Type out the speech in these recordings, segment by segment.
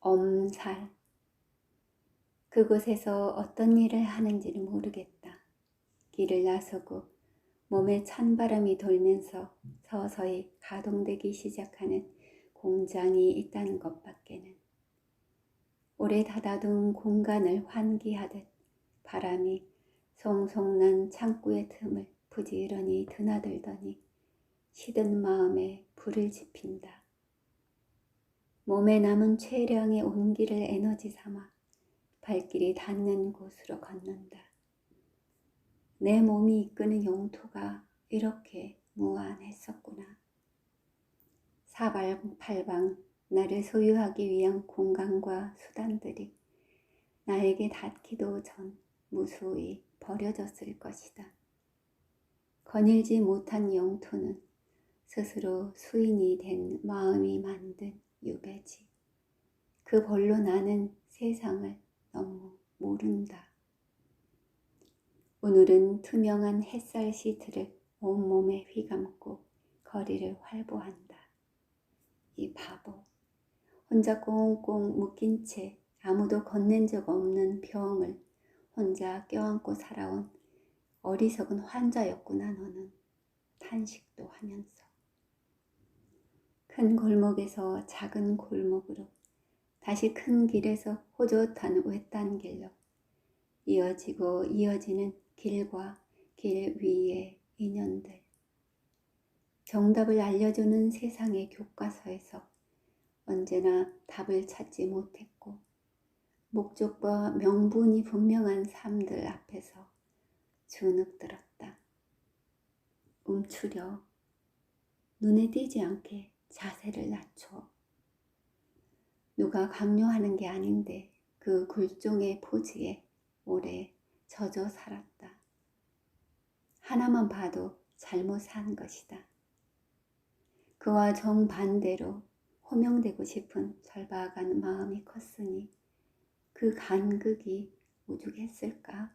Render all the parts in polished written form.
엄살. 그곳에서 어떤 일을 하는지는 모르겠다. 길을 나서고 몸에 찬바람이 돌면서 서서히 가동되기 시작하는 공장이 있다는 것밖에는. 오래 닫아둔 공간을 환기하듯 바람이 송송난 창구의 틈을 부지런히 드나들더니 시든 마음에 불을 지핀다. 몸에 남은 최량의 온기를 에너지 삼아 발길이 닿는 곳으로 걷는다. 내 몸이 이끄는 영토가 이렇게 무한했었구나. 사방팔방 나를 소유하기 위한 공간과 수단들이 나에게 닿기도 전 무수히 버려졌을 것이다. 거닐지 못한 영토는 스스로 수인이 된 마음이 만든 유배지. 그 벌로 나는 세상을 너무 모른다. 오늘은 투명한 햇살 시트를 온몸에 휘감고 거리를 활보한다. 이 바보. 혼자 꽁꽁 묶인 채 아무도 건넨 적 없는 병을 혼자 껴안고 살아온 어리석은 환자였구나 너는. 탄식도 하면서. 큰 골목에서 작은 골목으로 다시 큰 길에서 호젓한 외딴 길로 이어지고 이어지는 길과 길 위의 인연들. 정답을 알려주는 세상의 교과서에서 언제나 답을 찾지 못했고 목적과 명분이 분명한 삶들 앞에서 주눅들었다. 움츠려 눈에 띄지 않게 자세를 낮춰. 누가 강요하는 게 아닌데 그 굴종의 포즈에 오래 젖어 살았다. 하나만 봐도 잘못 산 것이다. 그와 정반대로 호명되고 싶은 절박한 마음이 컸으니 그 간극이 오죽했을까?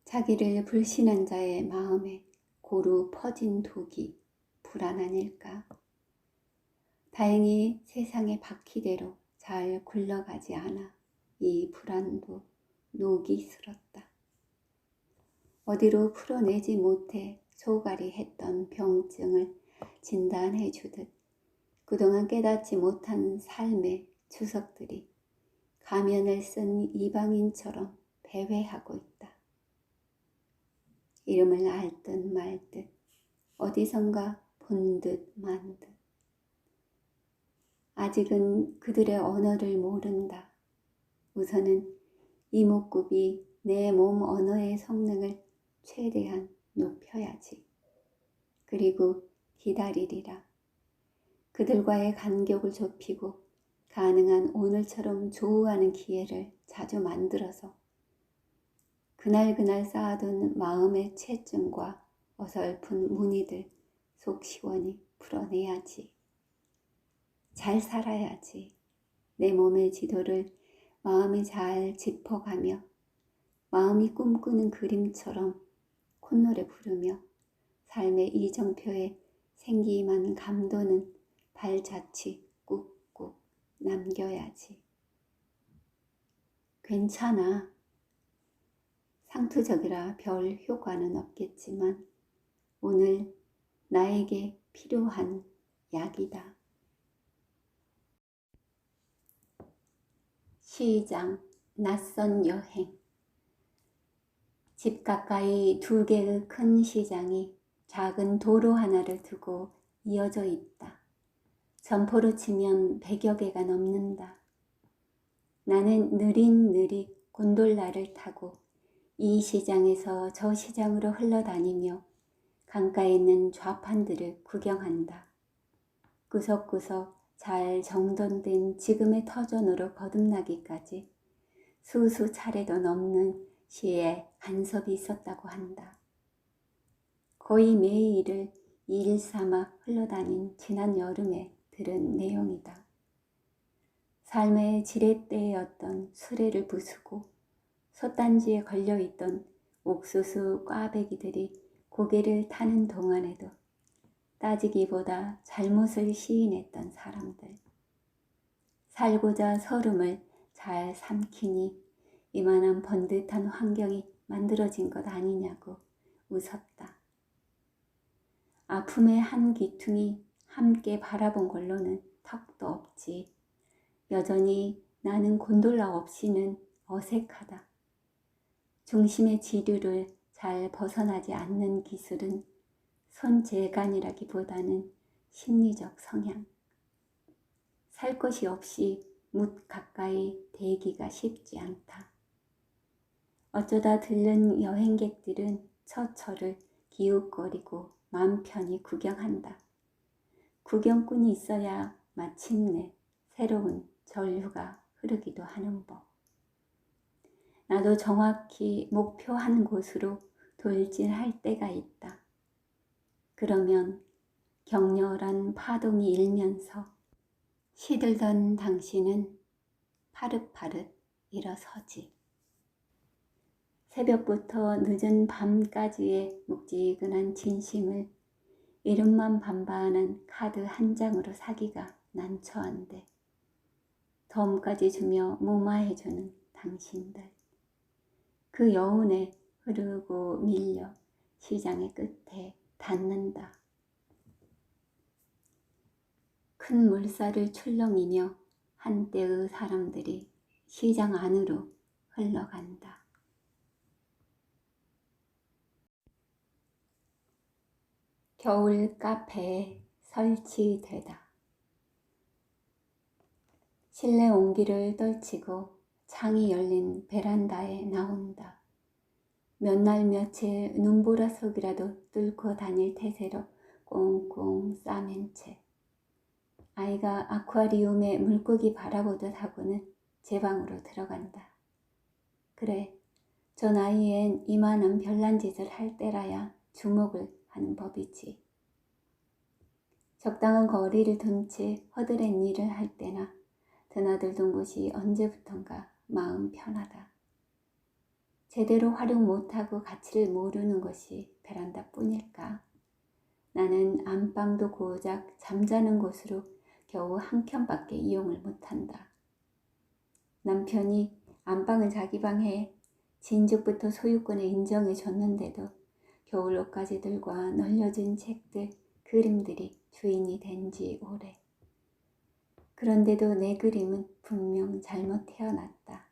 자기를 불신한 자의 마음에 고루 퍼진 독이 불안 아닐까? 다행히 세상의 바퀴대로 잘 굴러가지 않아 이 불안도 녹이 슬었다. 어디로 풀어내지 못해 소갈이 했던 병증을 진단해 주듯 그동안 깨닫지 못한 삶의 주석들이 가면을 쓴 이방인처럼 배회하고 있다. 이름을 알 듯 말 듯 어디선가 본 듯 만 듯. 아직은 그들의 언어를 모른다. 우선은 이목구비 내 몸 언어의 성능을 최대한 높여야지. 그리고 기다리리라. 그들과의 간격을 좁히고 가능한 오늘처럼 조우하는 기회를 자주 만들어서 그날 쌓아둔 마음의 채증과 어설픈 무늬들 속 시원히 풀어내야지. 잘 살아야지. 내 몸의 지도를 마음이 잘 짚어가며 마음이 꿈꾸는 그림처럼 콧노래 부르며 삶의 이정표에 생기만 감도는 발자취 꾹꾹 남겨야지. 괜찮아. 상투적이라 별 효과는 없겠지만 오늘 나에게 필요한 약이다. 시장, 낯선 여행. 집 가까이 2개의 큰 시장이 작은 도로 하나를 두고 이어져 있다. 점포로 치면 100여 개가 넘는다. 나는 느릿느릿 곤돌라를 타고 이 시장에서 저 시장으로 흘러다니며 강가에 있는 좌판들을 구경한다. 구석구석 잘 정돈된 지금의 터전으로 거듭나기까지 수수 차례도 넘는 시에 간섭이 있었다고 한다. 거의 매일을 일 삼아 흘러다닌 지난 여름에 들은 내용이다. 삶의 지렛대였던 수레를 부수고 솥단지에 걸려있던 옥수수 꽈배기들이 고개를 타는 동안에도 따지기보다 잘못을 시인했던 사람들. 살고자 서름을 잘 삼키니 이만한 번듯한 환경이 만들어진 것 아니냐고 웃었다. 아픔의 한 귀퉁이 함께 바라본 걸로는 턱도 없지. 여전히 나는 곤돌라 없이는 어색하다. 중심의 지류를 잘 벗어나지 않는 기술은 손재간이라기보다는 심리적 성향. 살 것이 없이 묻 가까이 대기가 쉽지 않다. 어쩌다 들른 여행객들은 처처를 기웃거리고 마음 편히 구경한다. 구경꾼이 있어야 마침내 새로운 전류가 흐르기도 하는 법. 나도 정확히 목표한 곳으로 돌진할 때가 있다. 그러면 격렬한 파동이 일면서 시들던 당신은 파릇파릇 일어서지. 새벽부터 늦은 밤까지의 묵직한 진심을 이름만 반반한 카드 한 장으로 사기가 난처한데 덤까지 주며 무마해주는 당신들. 그 여운에 흐르고 밀려 시장의 끝에 닿는다. 큰 물살을 출렁이며 한때의 사람들이 시장 안으로 흘러간다. 겨울 카페에 설치되다. 실내 온기를 떨치고 창이 열린 베란다에 나온다. 몇 날 며칠 눈보라 속이라도 뚫고 다닐 태세로 꽁꽁 싸맨 채 아이가 아쿠아리움에 물고기 바라보듯 하고는 제 방으로 들어간다. 그래, 저 나이엔 이만한 별난 짓을 할 때라야 주목을 하는 법이지. 적당한 거리를 둔 채 허드렛 일을 할 때나 드나들던 곳이 언제부턴가 마음 편하다. 제대로 활용 못하고 가치를 모르는 것이 베란다뿐일까? 나는 안방도 고작 잠자는 곳으로 겨우 한 켠밖에 이용을 못한다. 남편이 안방은 자기 방해 진즉부터 소유권을 인정해 줬는데도 겨울 옷가지들과 널려진 책들, 그림들이 주인이 된 지 오래. 그런데도 내 그림은 분명 잘못 태어났다.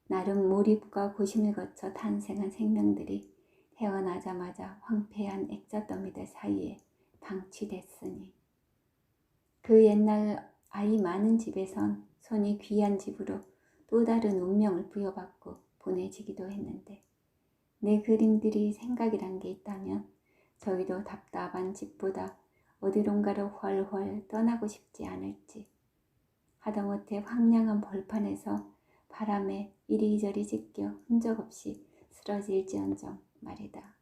나름 몰입과 고심을 거쳐 탄생한 생명들이 태어나자마자 황폐한 액자더미들 사이에 방치됐으니 그 옛날 아이 많은 집에선 손이 귀한 집으로 또 다른 운명을 부여받고 보내지기도 했는데 내 그림들이 생각이란 게 있다면 저희도 답답한 집보다 어디론가로 훨훨 떠나고 싶지 않을지. 하다못해 황량한 벌판에서 바람에 이리저리 찢겨 흔적 없이 쓰러질지언정 말이다.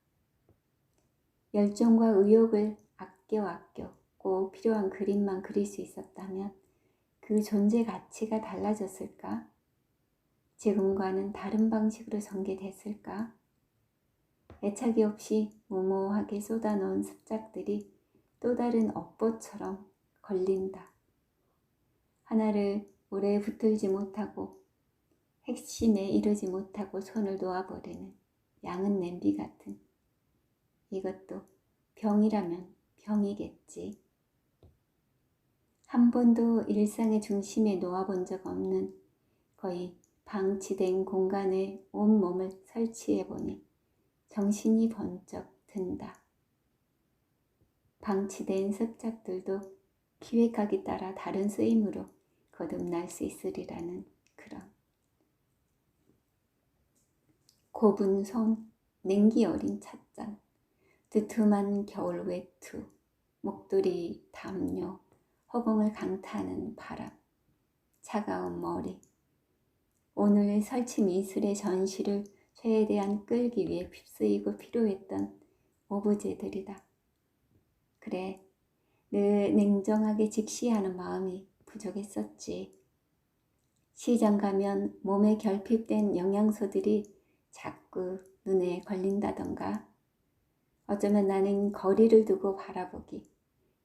열정과 의욕을 아껴 꼭 필요한 그림만 그릴 수 있었다면 그 존재 가치가 달라졌을까? 지금과는 다른 방식으로 전개됐을까? 애착이 없이 무모하게 쏟아놓은 습작들이 또 다른 업보처럼 걸린다. 하나를 오래 붙들지 못하고 핵심에 이르지 못하고 손을 놓아버리는 양은 냄비 같은, 이것도 병이라면 병이겠지. 한 번도 일상의 중심에 놓아본 적 없는 거의 방치된 공간에 온몸을 설치해보니 정신이 번쩍 든다. 방치된 습작들도 기획하기 따라 다른 쓰임으로 거듭날 수 있으리라는 그런 곱은 손, 냉기 어린 찻잔, 두툼한 겨울 외투, 목도리 담요, 허공을 강타하는 바람, 차가운 머리. 오늘 설치 미술의 전시를 최대한 끌기 위해 쓰이고 필요했던 오브제들이다. 그래, 늘 냉정하게 직시하는 마음이 부족했었지. 시장 가면 몸에 결핍된 영양소들이 자꾸 눈에 걸린다던가, 어쩌면 나는 거리를 두고 바라보기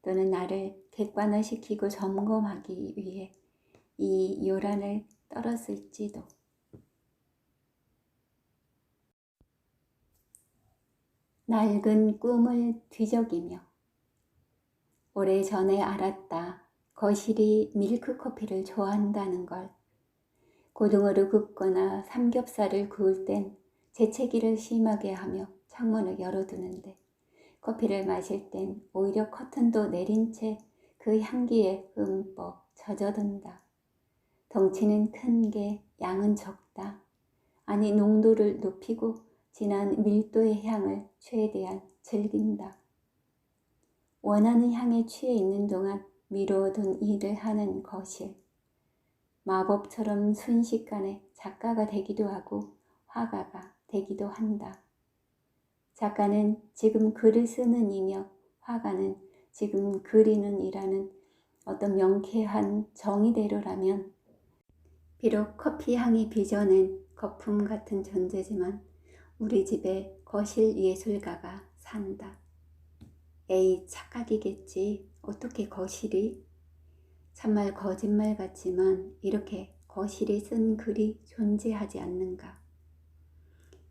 또는 나를 객관화시키고 점검하기 위해 이 요란을 떨었을지도. 낡은 꿈을 뒤적이며 오래전에 알았다. 거실이 밀크커피를 좋아한다는 걸. 고등어를 굽거나 삼겹살을 구울 땐 재채기를 심하게 하며 창문을 열어두는데 커피를 마실 땐 오히려 커튼도 내린 채 그 향기에 흠뻑 젖어든다. 덩치는 큰 게 양은 적다. 아니 농도를 높이고 진한 밀도의 향을 최대한 즐긴다. 원하는 향에 취해 있는 동안 미뤄둔 일을 하는 거실. 마법처럼 순식간에 작가가 되기도 하고 화가가 되기도 한다. 작가는 지금 글을 쓰는 이며 화가는 지금 그리는 이라는 어떤 명쾌한 정의대로라면 비록 커피 향이 빚어낸 거품 같은 존재지만 우리 집에 거실 예술가가 산다. 에이, 착각이겠지. 어떻게 거실이? 참말 거짓말 같지만 이렇게 거실이 쓴 글이 존재하지 않는가.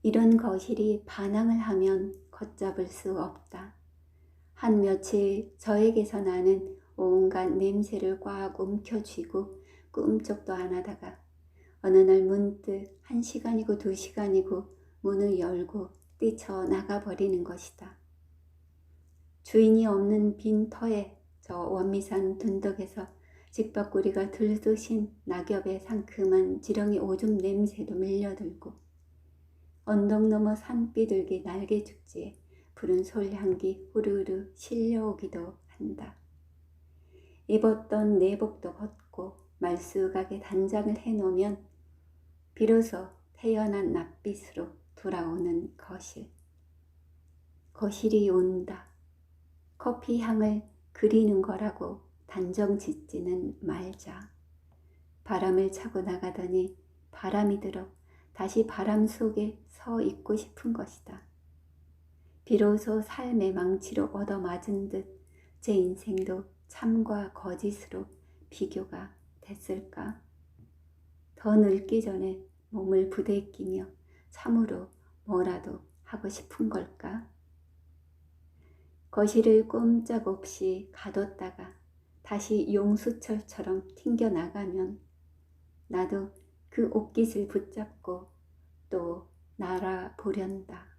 이런 거실이 반항을 하면 걷잡을 수 없다. 한 며칠 저에게서 나는 온갖 냄새를 꽉 움켜쥐고 꿈쩍도 안 하다가 어느 날 문득 1시간이고 2시간이고 문을 열고 뛰쳐나가 버리는 것이다. 주인이 없는 빈 터에 저 원미산 둔덕에서 직박구리가 들쑤신 낙엽의 상큼한 지렁이 오줌 냄새도 밀려들고 언덕 너머 산비둘기 날개죽지에 푸른 솔향기 후루루 실려오기도 한다. 입었던 내복도 벗고 말쑥하게 단장을 해놓으면 비로소 태연한 낯빛으로 돌아오는 거실. 거실이 온다. 커피 향을 그리는 거라고 단정 짓지는 말자. 바람을 차고 나가더니 바람이 들어 다시 바람 속에 서 있고 싶은 것이다. 비로소 삶의 망치로 얻어맞은 듯 제 인생도 참과 거짓으로 비교가 됐을까? 더 늙기 전에 몸을 부대끼며 참으로 뭐라도 하고 싶은 걸까? 거실을 꼼짝없이 가뒀다가 다시 용수철처럼 튕겨나가면 나도 그 옷깃을 붙잡고 또 날아보련다.